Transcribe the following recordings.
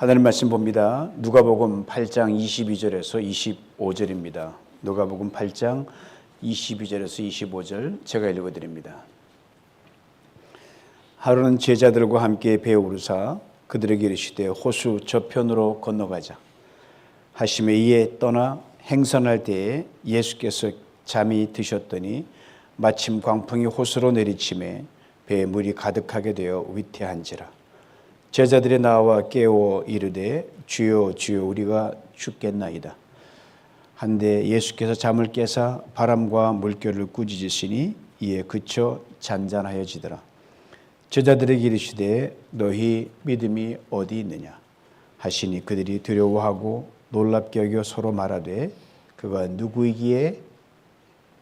하나님 말씀 봅니다. 누가복음 8장 22절에서 25절입니다. 누가복음 8장 22절에서 25절 제가 읽어드립니다. 하루는 제자들과 함께 배에 오르사 그들에게 이르시되 호수 저편으로 건너가자 하시매 이에 떠나 행선할 때에 예수께서 잠이 드셨더니 마침 광풍이 호수로 내리침에 배에 물이 가득하게 되어 위태한지라. 제자들이 나와 깨워 이르되 주여 주여 우리가 죽겠나이다. 한데 예수께서 잠을 깨사 바람과 물결을 꾸짖으시니 이에 그쳐 잔잔하여지더라. 제자들에게 이르시되 너희 믿음이 어디 있느냐 하시니 그들이 두려워하고 놀랍게 여겨 서로 말하되 그가 누구이기에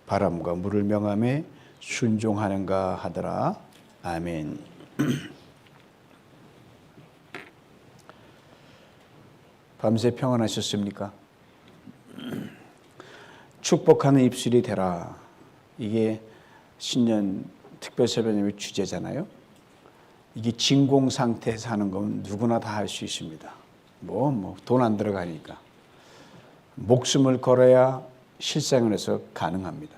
바람과 물을 명함에 순종하는가 하더라. 아멘. 밤새 평안하셨습니까? 축복하는 입술이 되라. 이게 신년 특별세배님의 주제잖아요. 이게 진공 상태에서 하는 건 누구나 다 할 수 있습니다. 돈 안 들어가니까. 목숨을 걸어야 실생활에서 가능합니다.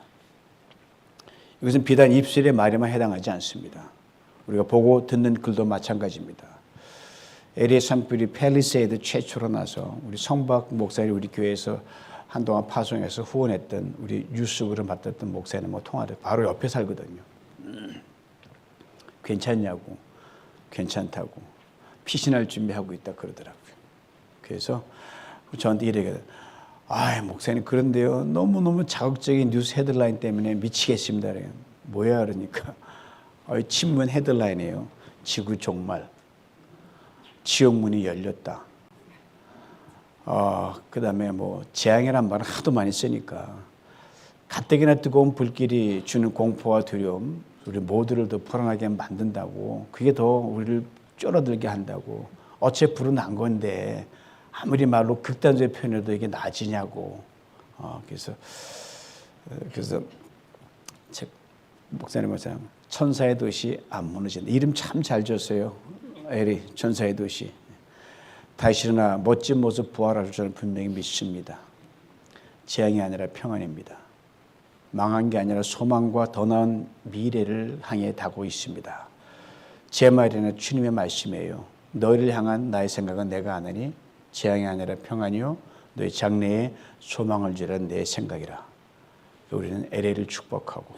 이것은 비단 입술의 말에만 해당하지 않습니다. 우리가 보고 듣는 글도 마찬가지입니다. LA 산불이 팰리세이드 최초로 나서 우리 성박 목사님 우리 교회에서 한동안 파송해서 후원했던 우리 뉴스를 맡았던 목사님 통화를 바로 옆에 살거든요. 괜찮냐고, 괜찮다고 피신할 준비하고 있다 그러더라고요. 그래서 저한테 이래요. 목사님 그런데요 너무너무 자극적인 뉴스 헤드라인 때문에 미치겠습니다. 그래요. 뭐야 그러니까 신문 헤드라인이에요. 지구 종말. 지옥문이 열렸다. 그 다음에 재앙이란 말을 하도 많이 쓰니까 가뜩이나 뜨거운 불길이 주는 공포와 두려움, 우리 모두를 더 불안하게 만든다고, 그게 더 우리를 쫄아들게 한다고. 어째 불은 난 건데 아무리 말로 극단적인 표현해도 이게 나아지냐고. 그래서 목사님 천사의 도시 안 무너진다. 이름 참 잘 줬어요. 에리 천사의 도시. 다시 일어나 멋진 모습 부활할 줄은 분명히 믿습니다. 재앙이 아니라 평안입니다. 망한 게 아니라 소망과 더 나은 미래를 향해 가고 있습니다. 제 말에는 주님의 말씀이에요. 너희를 향한 나의 생각은 내가 아느니 재앙이 아니라 평안이요 너희 장래에 소망을 주라는 내 생각이라. 우리는 LA를 축복하고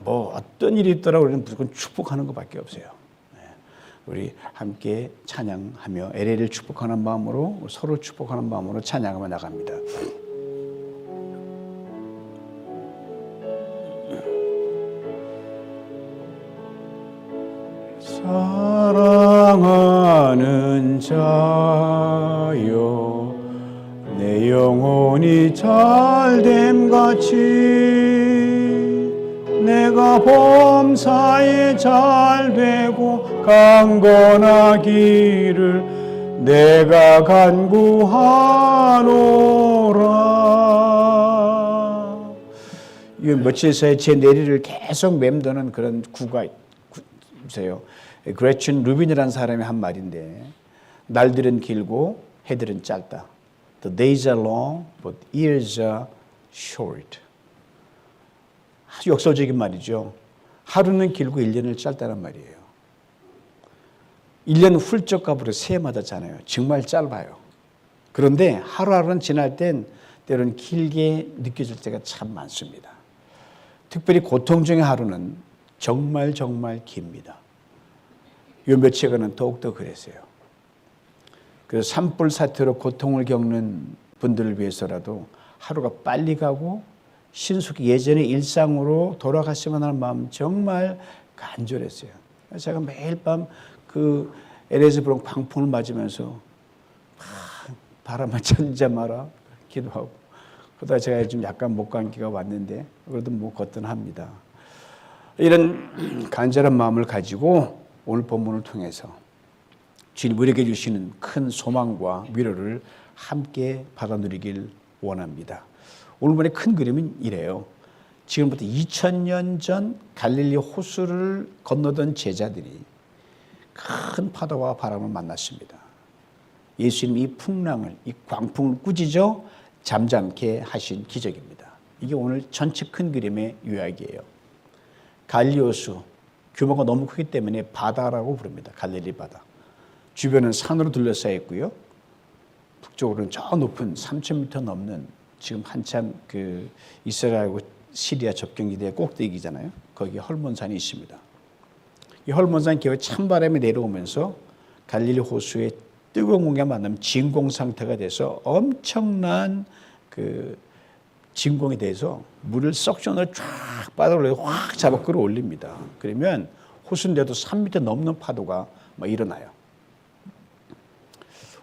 어떤 일이 있더라 우리는 무조건 축복하는 것밖에 없어요. 우리 함께 찬양하며 LA를 축복하는 마음으로 서로 축복하는 마음으로 찬양하며 나갑니다. 사랑하는 자여 내 영혼이 잘됨같이 내가 범사에 잘되고 강건하기를 내가 간구하노라. 이 며칠 사이에 제 내리를 계속 맴도는 그런 구가 있어요. 그레친 루빈이라는 사람이 한 말인데 날들은 길고 해들은 짧다. The days are long, but years are short. 아주 역설적인 말이죠. 하루는 길고 1년은 짧다는 말이에요. 1년 훌쩍 가버려 새해마다 잖아요. 정말 짧아요. 그런데 하루하루는 지날 땐 때로는 길게 느껴질 때가 참 많습니다. 특별히 고통 중의 하루는 정말 깁니다. 요 며칠간은 더욱더 그랬어요. 그래서 산불 사태로 고통을 겪는 분들을 위해서라도 하루가 빨리 가고 신속히 예전의 일상으로 돌아갔으면 하는 마음 정말 간절했어요. 제가 매일 밤 그 LA에서 불은 광풍을 맞으면서 바람아 천자 마라 기도하고 그러다 제가 좀 약간 목감기가 왔는데 그래도 거뜬합니다. 이런 간절한 마음을 가지고 오늘 본문을 통해서 주님 우리에게 주시는 큰 소망과 위로를 함께 받아 누리길 원합니다. 오늘 본의 큰 그림은 이래요. 지금부터 2000년 전 갈릴리 호수를 건너던 제자들이 큰 파도와 바람을 만났습니다. 예수님이 이 풍랑을, 이 광풍을 꾸짖어 잠잠케 하신 기적입니다. 이게 오늘 전체 큰 그림의 요약이에요. 갈릴리 호수, 규모가 너무 크기 때문에 바다라고 부릅니다. 갈릴리 바다. 주변은 산으로 둘러싸여 있고요. 북쪽으로는 저 높은 3,000m 넘는 지금 한참 그 이스라엘하고 시리아 접경지대의 꼭대기잖아요. 거기에 헐몬산이 있습니다. 이 헐몬산 기후에 찬바람이 내려오면서 갈릴리 호수에 뜨거운 공기가 만나면 진공 상태가 돼서 엄청난 그 진공이 돼서 물을 석션을 쫙 바닥으로 확 잡아 끌어올립니다. 그러면 호수인데도 3m 넘는 파도가 막 일어나요.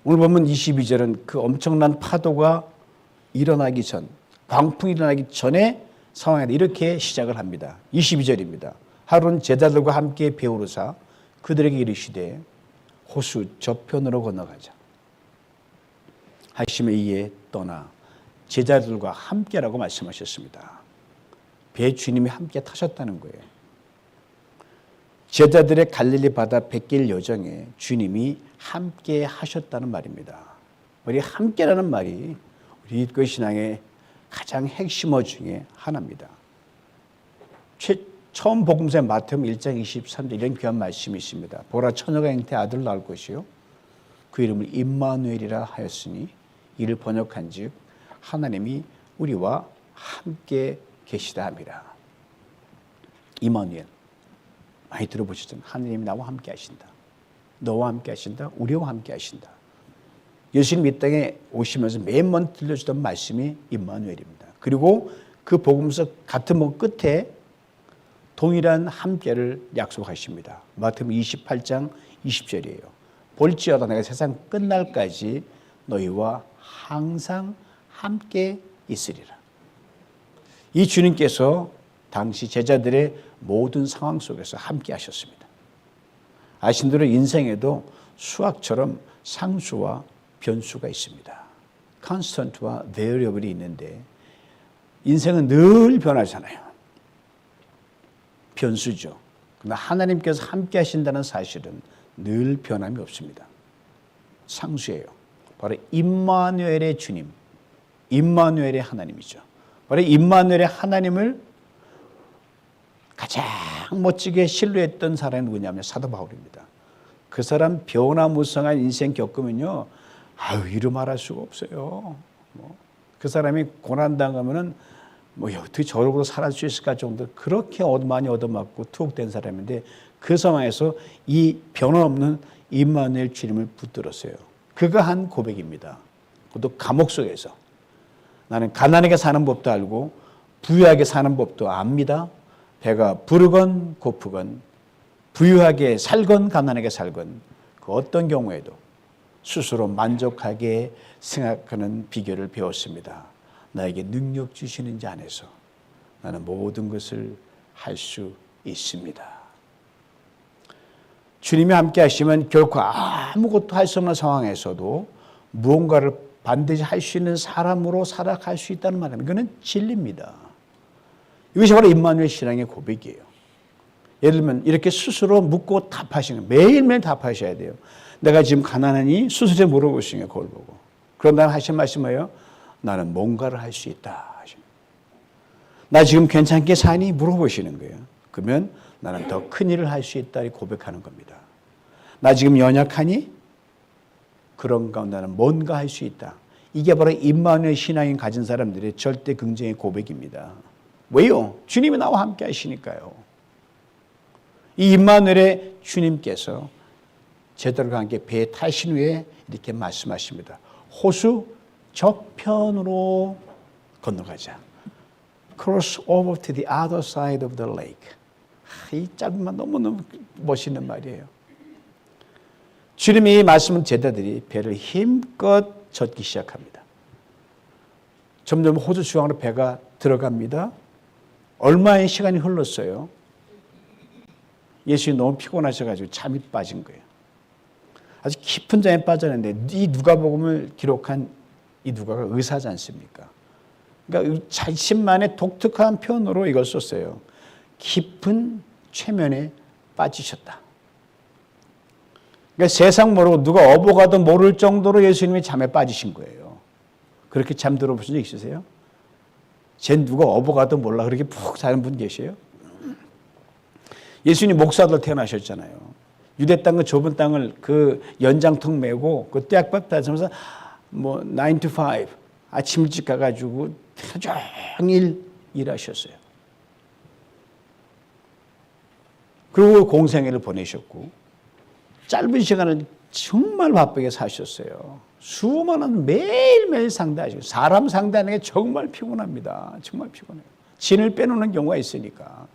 오늘 보면 22절은 그 엄청난 파도가 일어나기 전, 광풍이 일어나기 전에 상황에 이렇게 시작을 합니다. 22절입니다. 하루는 제자들과 함께 배우르사 그들에게 이르시되 호수 저편으로 건너가자 하시며 이에 떠나 제자들과 함께라고 말씀하셨습니다. 배 주님이 함께 타셨다는 거예요. 제자들의 갈릴리 바다 뱃길 여정에 주님이 함께 하셨다는 말입니다. 우리 함께라는 말이 우리 기독교 신앙의 가장 핵심어 중에 하나입니다. 처음 복음서의 마태복음 1장 23절 이런 귀한 말씀이 있습니다. 보라 처녀가 잉태 아들을 낳을 것이요 그 이름을 임마누엘이라 하였으니 이를 번역한즉 하나님이 우리와 함께 계시다 함이라. 임마누엘 많이 들어보셨잖아요. 하나님이 나와 함께 하신다. 너와 함께 하신다. 우리와 함께 하신다. 예수님 이 땅에 오시면서 맨 먼저 들려주던 말씀이 임마누엘입니다. 그리고 그 복음서 같은 문 끝에 동일한 함께를 약속하십니다. 마태복음 28장 20절이에요. 볼지어다 내가 세상 끝날까지 너희와 항상 함께 있으리라. 이 주님께서 당시 제자들의 모든 상황 속에서 함께 하셨습니다. 아신 대로 인생에도 수학처럼 상수와 변수가 있습니다. constant와 variable이 있는데 인생은 늘 변하잖아요. 변수죠. 그러나 하나님께서 함께 하신다는 사실은 늘 변함이 없습니다. 상수예요. 바로 임마누엘의 주님, 임마누엘의 하나님이죠. 바로 임마누엘의 하나님을 가장 멋지게 신뢰했던 사람이 누구냐면 사도 바울입니다. 그 사람 변화무쌍한 인생 겪으면요, 이루 말할 수가 없어요. 그 사람이 고난당하면은 어떻게 저러고 살 수 있을까 정도 그렇게 많이 얻어맞고 투옥된 사람인데 그 상황에서 이 변함없는 임마누엘 주님을 붙들었어요. 그가 한 고백입니다. 그것도 감옥 속에서 나는 가난하게 사는 법도 알고 부유하게 사는 법도 압니다. 배가 부르건 고프건 부유하게 살건 가난하게 살건 그 어떤 경우에도 스스로 만족하게 생각하는 비결을 배웠습니다. 나에게 능력 주시는 자 안에서 나는 모든 것을 할 수 있습니다. 주님이 함께 하시면 결코 아무것도 할 수 없는 상황에서도 무언가를 반드시 할 수 있는 사람으로 살아갈 수 있다는 말입니다. 이거는 진리입니다. 이것이 바로 임마누엘 신앙의 고백이에요. 예를 들면 이렇게 스스로 묻고 답하시는 거예요. 매일매일 답하셔야 돼요. 내가 지금 가난하니 스스로 물어보시는 거예요. 그걸 보고. 그런 다음에 하신 말씀이 뭐예요? 나는 뭔가를 할 수 있다. 나 지금 괜찮게 사니? 물어보시는 거예요. 그러면 나는 더 큰 일을 할 수 있다 고백하는 겁니다. 나 지금 연약하니? 그런가 나는 뭔가 할 수 있다. 이게 바로 임마누엘 신앙인 가진 사람들의 절대 긍정의 고백입니다. 왜요? 주님이 나와 함께 하시니까요. 이 임마누엘의 주님께서 제자들과 함께 배에 타신 후에 이렇게 말씀하십니다. 호수 저편으로 건너가자. Cross over to the other side of the lake. 이 짧은 말 너무너무 멋있는 말이에요. 주님이 이 말씀은 제자들이 배를 힘껏 젓기 시작합니다. 점점 호수 중앙으로 배가 들어갑니다. 얼마의 시간이 흘렀어요. 예수님이 너무 피곤하셔가지고 잠이 빠진 거예요. 아주 깊은 잠에 빠졌는데 이 누가복음을 기록한 이 누가가 의사지 않습니까? 그러니까 자신만의 독특한 표현으로 이걸 썼어요. 깊은 최면에 빠지셨다. 그러니까 세상 모르고 누가 어부가도 모를 정도로 예수님이 잠에 빠지신 거예요. 그렇게 잠 들어보신 적 있으세요? 쟤 누가 어부가도 몰라 그렇게 푹 자는 분 계세요? 예수님 목사들 태어나셨잖아요. 유대 땅 그 좁은 땅을 그 연장통 메고 그 떼약밥 따지면서 뭐 9 to 5 아침 일찍 가가지고 종일 일하셨어요. 그리고 공생애를 보내셨고 짧은 시간을 정말 바쁘게 사셨어요. 수많은 매일매일 상대하시고 사람 상대하는 게 정말 피곤합니다. 정말 피곤해요. 진을 빼놓는 경우가 있으니까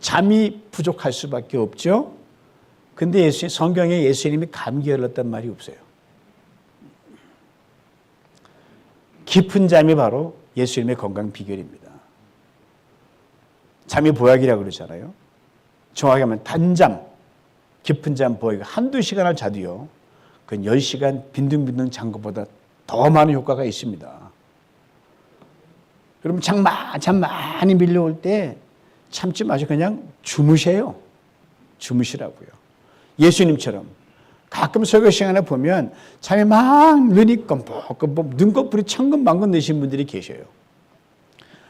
잠이 부족할 수밖에 없죠. 근데 성경에 예수님이 감기 걸렸단 말이 없어요. 깊은 잠이 바로 예수님의 건강 비결입니다. 잠이 보약이라고 그러잖아요. 정확히 하면 단잠, 깊은 잠 보약. 한두 시간을 자도요. 그 10시간 빈둥빈둥 잔 것보다 더 많은 효과가 있습니다. 그럼 잠 많이 밀려올 때 참지 마시고 그냥 주무세요. 주무시라고요. 예수님처럼. 가끔 설교 시간에 보면 잠이 막 눈이 껌뻑껌뻑 눈꺼풀이 천근만근 내신 분들이 계셔요.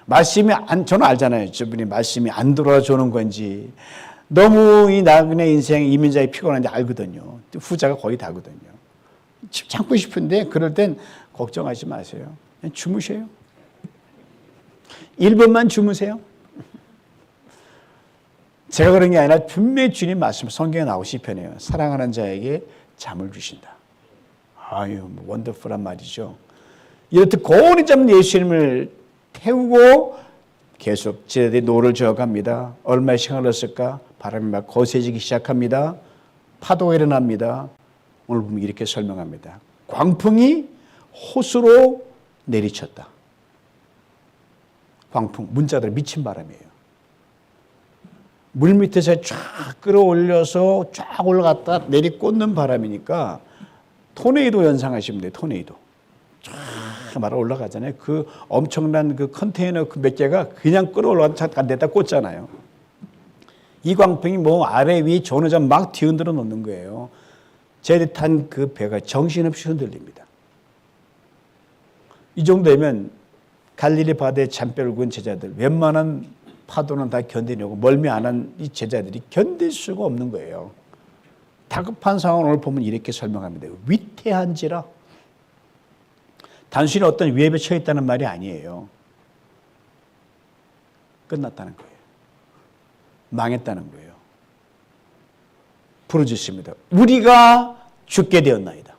말씀이 저는 알잖아요. 저분이 말씀이 안 들어주는 건지 너무 이 나그네 인생 이민자의 피곤한지 알거든요. 후자가 거의 다거든요. 참고 싶은데 그럴 땐 걱정하지 마세요. 그냥 주무세요. 1분만 주무세요. 제가 그런 게 아니라 분명히 주님 말씀 성경에 나오시 편해요. 사랑하는 자에게 잠을 주신다. 아유, 원더풀한 말이죠. 이렇듯 고온이 잡는 예수님을 태우고 계속 제자들이 노를 저어갑니다. 얼마의 시간을 흘렀을까? 바람이 막 거세지기 시작합니다. 파도가 일어납니다. 오늘 보면 이렇게 설명합니다. 광풍이 호수로 내리쳤다. 광풍, 문자들 미친 바람이에요. 물 밑에서 쫙 끌어올려서 쫙 올라갔다 내리꽂는 바람이니까 토네이도 연상하시면 돼요. 토네이도. 쫙 말아 올라가잖아요. 그 엄청난 그 컨테이너 그 몇 개가 그냥 끌어올라가서 잠깐 내다 꽂잖아요. 이 광풍이 뭐 아래 위 전후전 막 뒤흔들어 놓는 거예요. 쟤들이 탄 그 배가 정신없이 흔들립니다. 이 정도면 갈릴리 바다에 잔뼈를 군 제자들 웬만한 파도는 다 견디려고 멀미 안 한 이 제자들이 견딜 수가 없는 거예요. 다급한 상황을 오늘 보면 이렇게 설명합니다. 위태한지라. 단순히 어떤 위협에 처해 있다는 말이 아니에요. 끝났다는 거예요. 망했다는 거예요. 부르짖습니다. 우리가 죽게 되었나이다.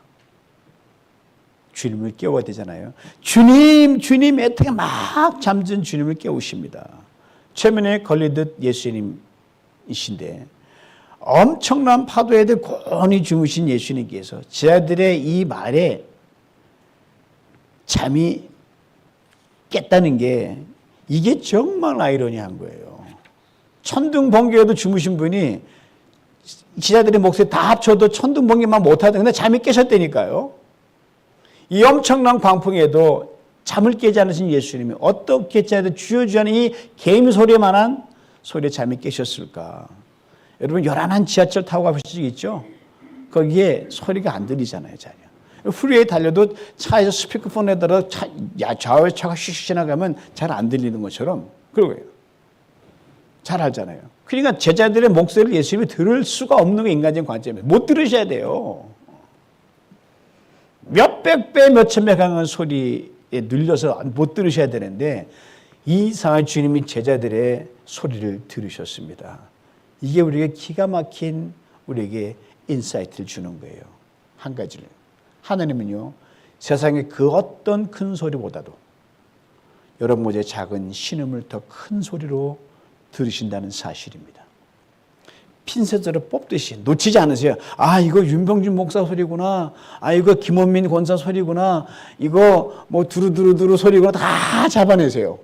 주님을 깨워야 되잖아요. 주님, 주님 애타게 막 잠든 주님을 깨우십니다. 최면에 걸리듯 예수님이신데 엄청난 파도에 대해 곤히 주무신 예수님께서 제자들의 이 말에 잠이 깼다는 게 이게 정말 아이러니한 거예요. 천둥번개에도 주무신 분이 제자들의 목소리 다 합쳐도 천둥번개만 못하던 근데 잠이 깨셨다니까요. 이 엄청난 광풍에도 잠을 깨지 않으신 예수님이 어떻게 제자들 주여주여 하는 이 개미 소리만한 소리에 잠이 깨셨을까? 여러분 요란한 지하철 타고 가보신 적 있죠? 거기에 소리가 안 들리잖아요. 전혀. 프리웨이 달려도 차에서 스피커폰에다가 좌우에 차가 슉슉 지나가면 잘 안 들리는 것처럼 그러고요. 잘 알잖아요. 그러니까 제자들의 목소리를 예수님이 들을 수가 없는 게 인간적인 관점이에요. 못 들으셔야 돼요. 몇백 배, 몇천 배 강한 소리에 눌려서 못 들으셔야 되는데 이상한 주님이 제자들의 소리를 들으셨습니다. 이게 우리에게 기가 막힌 우리에게 인사이트를 주는 거예요. 한 가지를. 하나님은요. 세상의 그 어떤 큰 소리보다도 여러분 모두의 작은 신음을 더 큰 소리로 들으신다는 사실입니다. 핀셋으로 뽑듯이 놓치지 않으세요. 아, 이거 윤병준 목사 소리구나. 아, 이거 김원민 권사 소리구나. 이거 뭐 두루두루두루 소리구나. 다 잡아내세요.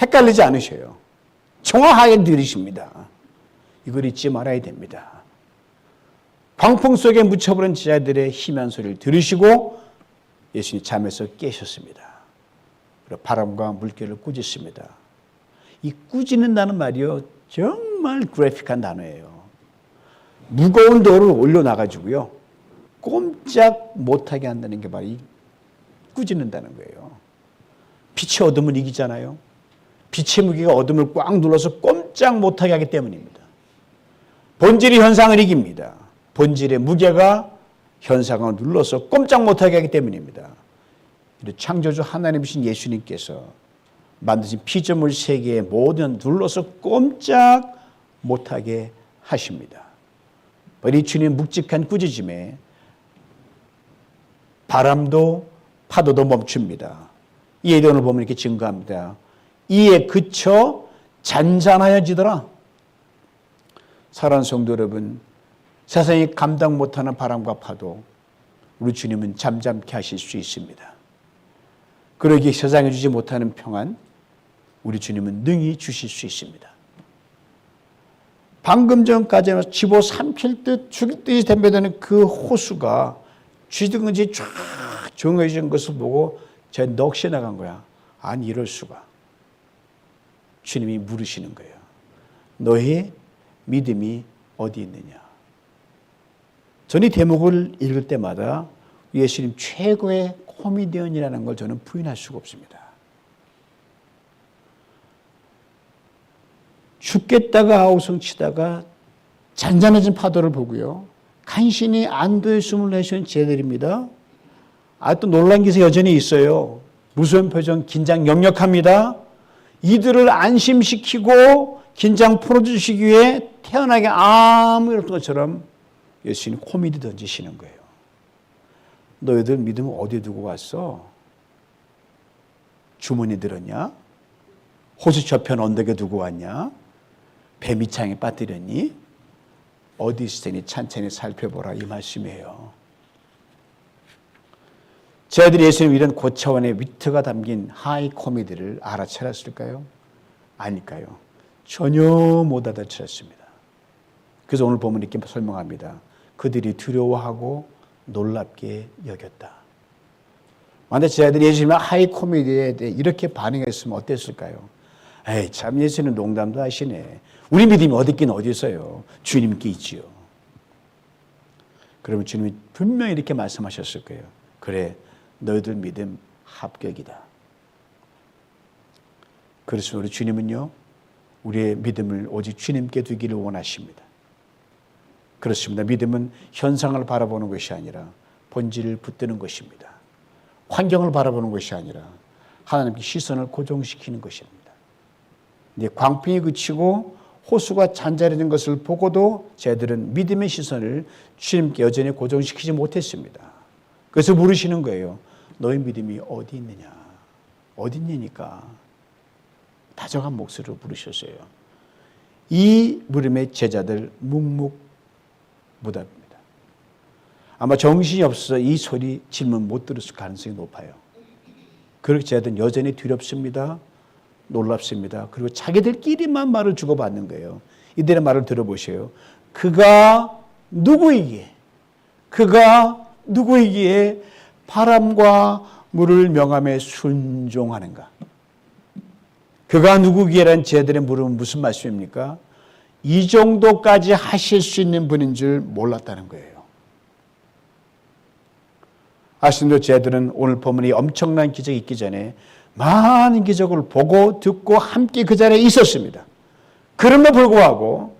헷갈리지 않으셔요. 정확하게 들으십니다. 이걸 잊지 말아야 됩니다. 광풍 속에 묻혀버린 제자들의 희미한 소리를 들으시고 예수님이 잠에서 깨셨습니다. 그리고 바람과 물결을 꾸짖습니다. 이 꾸짖는다는 말이요. 정말 그래픽한 단어예요. 무거운 돌을 올려놔가지고요. 꼼짝 못하게 한다는 게 바로 이 꾸짖는다는 거예요. 빛이 어둠을 이기잖아요. 빛의 무게가 어둠을 꽉 눌러서 꼼짝 못하게 하기 때문입니다. 본질이 현상을 이깁니다. 본질의 무게가 현상을 눌러서 꼼짝 못하게 하기 때문입니다. 창조주 하나님이신 예수님께서 만드신 피조물 세계의 모든 눌러서 꼼짝 못하게 하십니다. 우리 주님 묵직한 꾸짖음에 바람도 파도도 멈춥니다. 이에 오늘 보면 이렇게 증거합니다. 이에 그쳐 잔잔하여지더라. 사랑하는 성도 여러분, 세상이 감당 못하는 바람과 파도, 우리 주님은 잠잠케 하실 수 있습니다. 그러기에 세상에 주지 못하는 평안, 우리 주님은 능히 주실 수 있습니다. 방금 전까지는 집어 삼킬 듯 죽일 듯이 덤벼드는 그 호수가 쥐등같이 쫙 정해진 것을 보고 제가 넋이 나간 거야. 아니 이럴 수가. 주님이 물으시는 거예요. 너의 믿음이 어디 있느냐. 저는 이 대목을 읽을 때마다 예수님 최고의 코미디언이라는 걸 저는 부인할 수가 없습니다. 죽겠다가 아우성치다가 잔잔해진 파도를 보고요. 간신히 안도의 숨을 내쉬는 쟤들입니다. 또 놀란 기세 여전히 있어요. 무서운 표정, 긴장 역력합니다. 이들을 안심시키고 긴장 풀어주시기 위해 태연하게 아무 일 없는 것처럼 예수님 코미디 던지시는 거예요. 너희들 믿음 어디 두고 왔어? 주머니 들었냐? 호수 저편 언덕에 두고 왔냐? 배 밑창에 빠뜨렸니? 어디 있을 테니 찬찬히 살펴보라 이 말씀이에요. 저희들이 예수님 이런 고차원의 위트가 담긴 하이 코미디를 알아차렸을까요? 아닐까요? 전혀 못 알아차렸습니다. 그래서 오늘 보면 이렇게 설명합니다. 그들이 두려워하고 놀랍게 여겼다. 만약 저희들이 예수님의 하이 코미디에 대해 이렇게 반응했으면 어땠을까요? 에이, 참 예수님 농담도 하시네. 우리 믿음이 어디 있긴 어디 있어요. 주님께 있지요. 그러면 주님이 분명히 이렇게 말씀하셨을 거예요. 그래, 너희들 믿음 합격이다. 그래서 우리 주님은요, 우리의 믿음을 오직 주님께 두기를 원하십니다. 그렇습니다. 믿음은 현상을 바라보는 것이 아니라 본질을 붙드는 것입니다. 환경을 바라보는 것이 아니라 하나님께 시선을 고정시키는 것입니다. 이제 광풍이 그치고 호수가 잔잔해진 것을 보고도 저희들은 믿음의 시선을 주님께 여전히 고정시키지 못했습니다. 그래서 물으시는 거예요. 너희 믿음이 어디 있느냐? 어디 있느니까? 다정한 목소리로 부르셨어요. 이 물음에 제자들 묵묵부답입니다. 아마 정신이 없어서 이 소리 질문 못 들었을 가능성이 높아요. 그렇게 제자들은 여전히 두렵습니다. 놀랍습니다. 그리고 자기들끼리만 말을 주고받는 거예요. 이들의 말을 들어보세요. 그가 누구이기에 바람과 물을 명함에 순종하는가? 그가 누구기에란 제자들의 물음은 무슨 말씀입니까? 이 정도까지 하실 수 있는 분인 줄 몰랐다는 거예요. 아시는 제자들은 오늘 본문이 엄청난 기적이 있기 전에 많은 기적을 보고 듣고 함께 그 자리에 있었습니다. 그럼에도 불구하고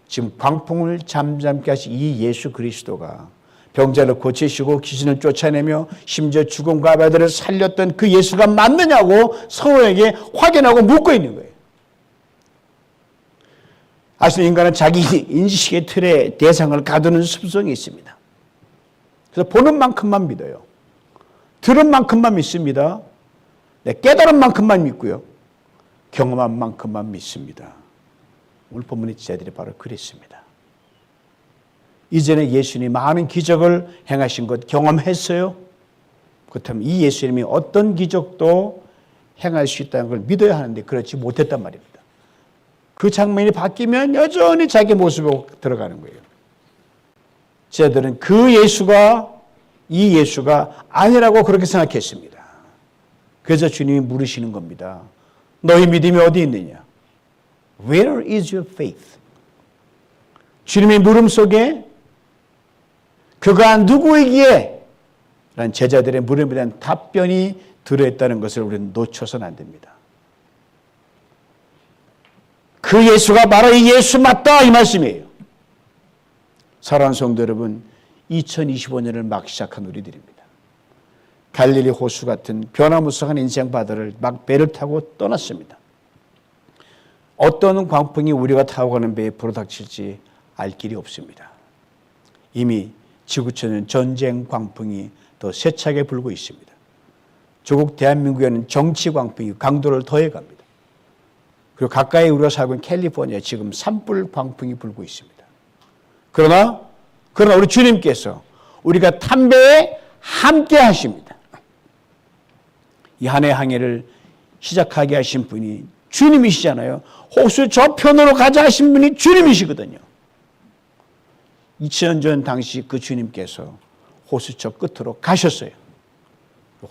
지금 광풍을 잠잠케 하신 이 예수 그리스도가 병자를 고치시고 귀신을 쫓아내며 심지어 죽은 과부들을 살렸던 그 예수가 맞느냐고 서로에게 확인하고 묻고 있는 거예요. 아시는 인간은 자기 인식의 틀에 대상을 가두는 습성이 있습니다. 그래서 보는 만큼만 믿어요. 들은 만큼만 믿습니다. 깨달은 만큼만 믿고요. 경험한 만큼만 믿습니다. 오늘 본문의 제자들이 바로 그랬습니다. 이전에 예수님이 많은 기적을 행하신 것 경험했어요? 그렇다면 이 예수님이 어떤 기적도 행할 수 있다는 걸 믿어야 하는데 그렇지 못했단 말입니다. 그 장면이 바뀌면 여전히 자기 모습으로 들어가는 거예요. 제자들은 그 예수가 이 예수가 아니라고 그렇게 생각했습니다. 그래서 주님이 물으시는 겁니다. 너희 믿음이 어디 있느냐? Where is your faith? 주님의 물음 속에 그가 누구이기에? 라는 제자들의 물음에 대한 답변이 들어있다는 것을 우리는 놓쳐서는 안 됩니다. 그 예수가 바로 이 예수 맞다 이 말씀이에요. 사랑하는 성도 여러분, 2025년을 막 시작한 우리들입니다. 갈릴리 호수 같은 변화무쌍한 인생 바다를 막 배를 타고 떠났습니다. 어떤 광풍이 우리가 타고 가는 배에 불어닥칠지 알 길이 없습니다. 이미 지구촌은 전쟁 광풍이 더 세차게 불고 있습니다. 조국 대한민국에는 정치 광풍이 강도를 더해갑니다. 그리고 가까이 우리가 살고 있는 캘리포니아에 지금 산불 광풍이 불고 있습니다. 그러나 우리 주님께서 우리가 탄 배에 함께 하십니다. 이 한 해 항해를 시작하게 하신 분이 주님이시잖아요. 호수 저편으로 가자 하신 분이 주님이시거든요. 2000년 전 당시 그 주님께서 호수 저 끝으로 가셨어요.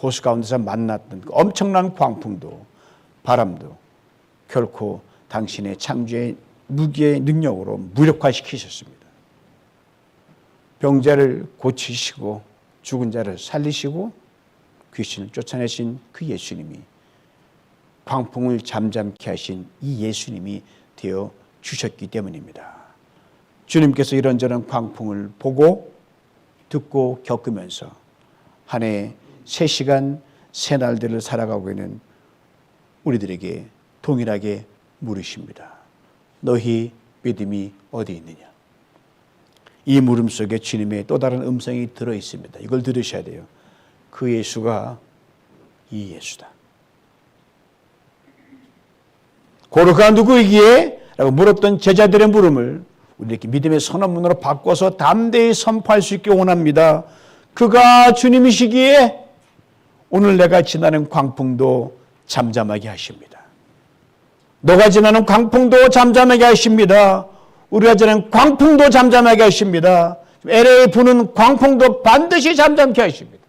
호수 가운데서 만났던 그 엄청난 광풍도 바람도 결코 당신의 창조의 무기의 능력으로 무력화시키셨습니다. 병자를 고치시고 죽은 자를 살리시고 귀신을 쫓아내신 그 예수님이 광풍을 잠잠케 하신 이 예수님이 되어 주셨기 때문입니다. 주님께서 이런저런 광풍을 보고 듣고 겪으면서 한 해 3시간 3날들을 살아가고 있는 우리들에게 동일하게 물으십니다. 너희 믿음이 어디 있느냐? 이 물음 속에 주님의 또 다른 음성이 들어있습니다. 이걸 들으셔야 돼요. 그 예수가 이 예수다. 고르가 누구이기에? 라고 물었던 제자들의 물음을 우리 이렇게 믿음의 선언문으로 바꿔서 담대히 선포할 수 있게 원합니다. 그가 주님이시기에 오늘 내가 지나는 광풍도 잠잠하게 하십니다. 너가 지나는 광풍도 잠잠하게 하십니다. 우리가 지나는 광풍도 잠잠하게 하십니다. LA 부는 광풍도 반드시 잠잠케 하십니다.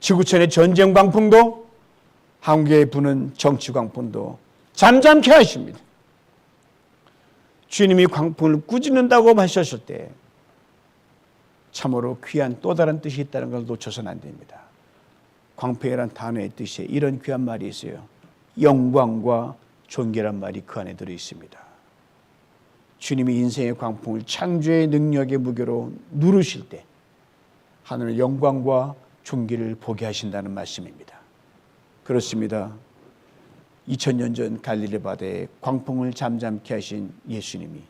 지구촌의 전쟁 광풍도 한국에 부는 정치 광풍도 잠잠케 하십니다. 주님이 광풍을 꾸짖는다고 하셨을 때 참으로 귀한 또 다른 뜻이 있다는 걸 놓쳐서는 안 됩니다. 광풍이란 단어의 뜻에 이런 귀한 말이 있어요. 영광과 존귀란 말이 그 안에 들어있습니다. 주님이 인생의 광풍을 창조의 능력의 무게로 누르실 때 하늘의 영광과 존귀를 보게 하신다는 말씀입니다. 그렇습니다. 2000년 전 갈릴리 바다에 광풍을 잠잠케 하신 예수님이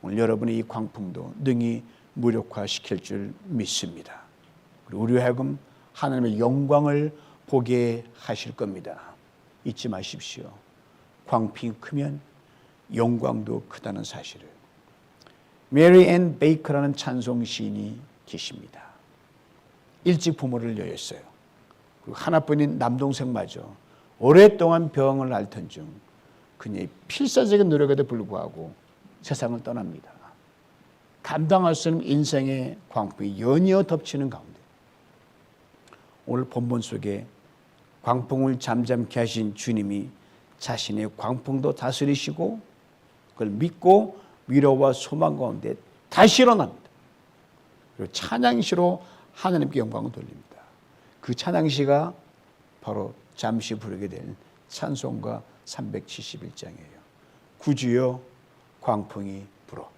오늘 여러분의 이 광풍도 능히 무력화시킬 줄 믿습니다. 그리고 우리 하여금 하나님의 영광을 보게 하실 겁니다. 잊지 마십시오. 광풍이 크면 영광도 크다는 사실을. 메리 앤 베이커라는 찬송 시인이 계십니다. 일찍 부모를 여였어요. 그리고 하나뿐인 남동생마저 오랫동안 병을 앓던 중 그녀의 필사적인 노력에도 불구하고 세상을 떠납니다. 감당할 수 없는 인생의 광풍이 연이어 덮치는 가운데 오늘 본문 속에 광풍을 잠잠케 하신 주님이 자신의 광풍도 다스리시고 그걸 믿고 위로와 소망 가운데 다시 일어납니다. 그리고 찬양시로 하나님께 영광을 돌립니다. 그 찬양시가 바로 잠시 부르게 될 찬송가 371장이에요. 구주여 광풍이 불어.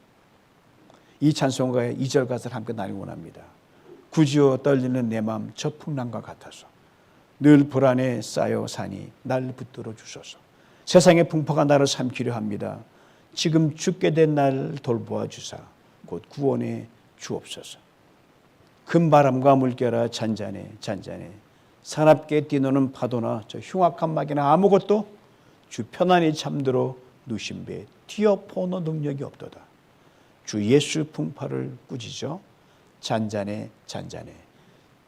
이 찬송가의 2절 가사를 함께 나누기 원합니다. 구주여 떨리는 내 마음 저 풍랑과 같아서 늘 불안에 쌓여 사니 날 붙들어 주소서. 세상의 풍파가 나를 삼키려 합니다. 지금 죽게 된 날 돌보아 주사 곧 구원해 주옵소서. 큰 바람과 물결아 잔잔해 잔잔해 사납게 뛰노는 파도나 저 흉악한 막이나 아무것도 주 편안히 잠들어 누신 배 뛰어포노 능력이 없도다. 주 예수 풍파를 꾸짖어 잔잔해 잔잔해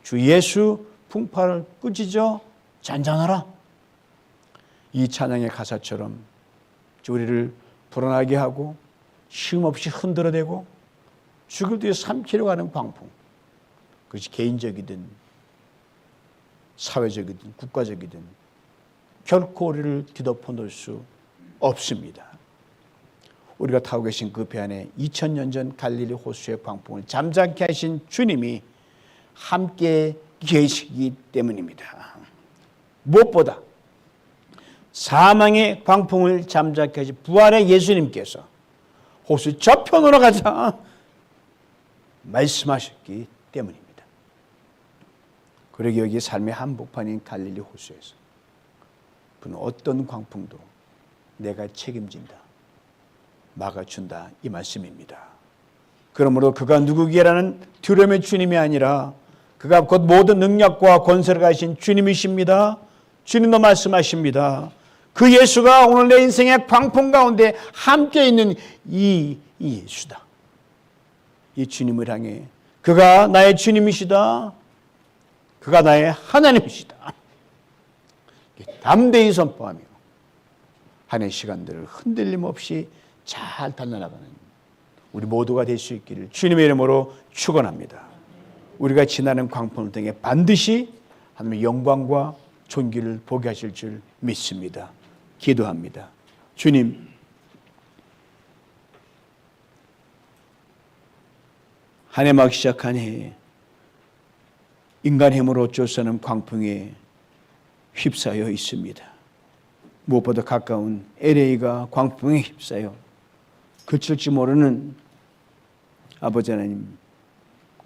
주 예수 풍파를 꾸짖어 잔잔하라. 이 찬양의 가사처럼 우리를 불안하게 하고 쉼없이 흔들어대고 죽을 뒤에 삼키려고 하는 광풍, 그것이 개인적이든 사회적이든 국가적이든 결코 우리를 뒤덮어 놓을 수 없습니다. 우리가 타고 계신 그 배 안에 2000년 전 갈릴리 호수의 광풍을 잠잠케 하신 주님이 함께 계시기 때문입니다. 무엇보다 사망의 광풍을 잠잠케 하신 부활의 예수님께서 호수 저편으로 가자 말씀하셨기 때문입니다. 그러기 여기 삶의 한복판인 갈릴리 호수에서 그는 어떤 광풍도 내가 책임진다, 막아준다, 이 말씀입니다. 그러므로 그가 누구기라는 두려움의 주님이 아니라 그가 곧 모든 능력과 권세를 가진 주님이십니다. 주님도 말씀하십니다. 그 예수가 오늘 내 인생의 광풍 가운데 함께 있는 이 예수다. 이 주님을 향해 그가 나의 주님이시다. 그가 나의 하나님이시다. 담대히 선포하며 한 해 시간들을 흔들림 없이 잘 달려나가는 우리 모두가 될 수 있기를 주님의 이름으로 축원합니다. 우리가 지나는 광풍을 통해 반드시 하나님의 영광과 존귀를 보게 하실 줄 믿습니다. 기도합니다. 주님, 한 해 막 시작한 해에 인간 힘으로 어쩔 수 없는 광풍에 휩싸여 있습니다. 무엇보다 가까운 LA가 광풍에 휩싸여 그칠지 모르는 아버지 하나님,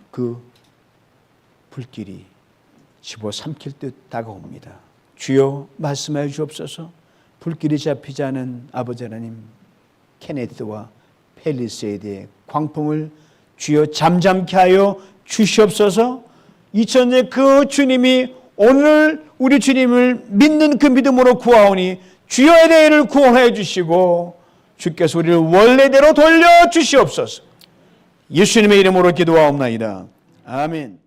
그 불길이 집어삼킬 듯 다가옵니다. 주여 말씀하여 주옵소서. 불길이 잡히지 않은 아버지 하나님, 케네디와 팰리세이드의 광풍을 주여 잠잠케 하여 주시옵소서. 2000년 그 주님이 오늘 우리 주님을 믿는 그 믿음으로 구하오니 주여 LA를 구원해 주시고 주께서 우리를 원래대로 돌려주시옵소서. 예수님의 이름으로 기도하옵나이다. 아멘.